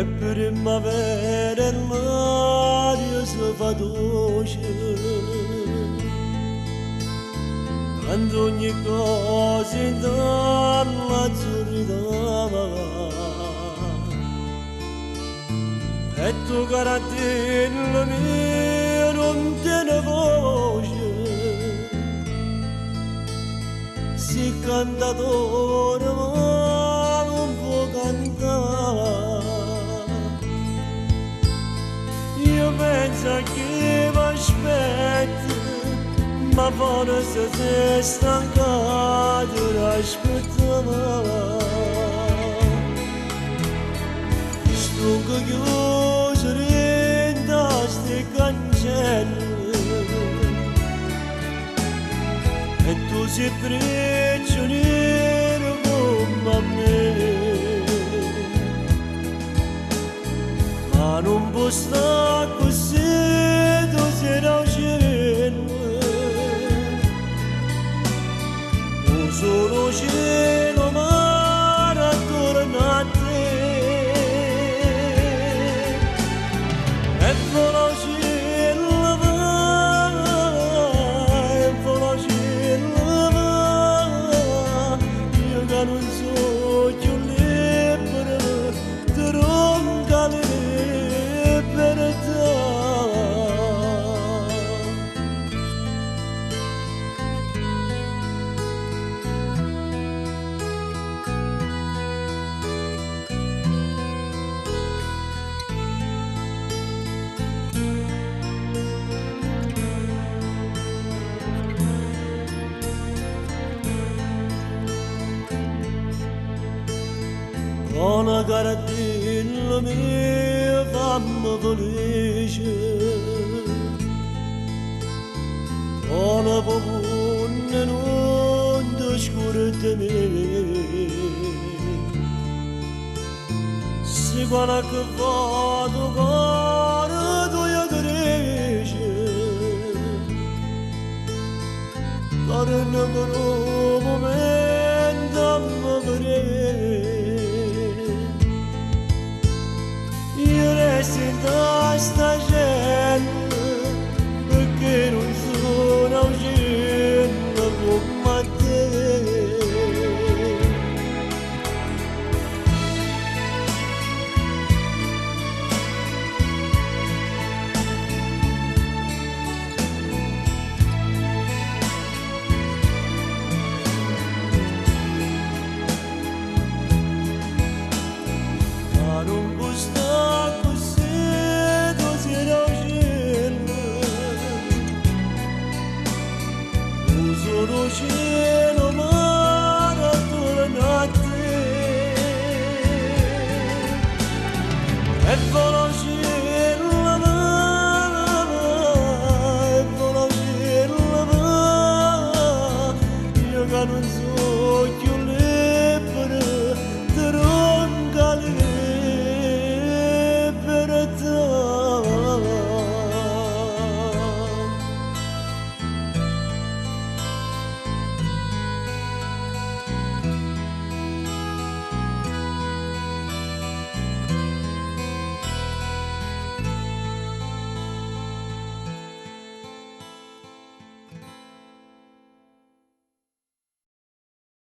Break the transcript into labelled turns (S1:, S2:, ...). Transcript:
S1: e primavera e l'aria si fa dolce, quando ogni cosa intorno all'azzurrità e tu carattere mio non tiene voce, si cantatore ma non può cantare. Io penso che mi aspetti, ma forse sei stancato di aspettare. Sto chiuso dentro queste cancelli e tu sei prigioniero come me, ma non può stare così, tu sei innocente, un solo cielo mare attorno a te. E volocilla va, io che non so più libero, tronca le libertà. Una carattina mia fammi felice, una paura non ti scurte me, se quando che vado cuore tu io cresce, torna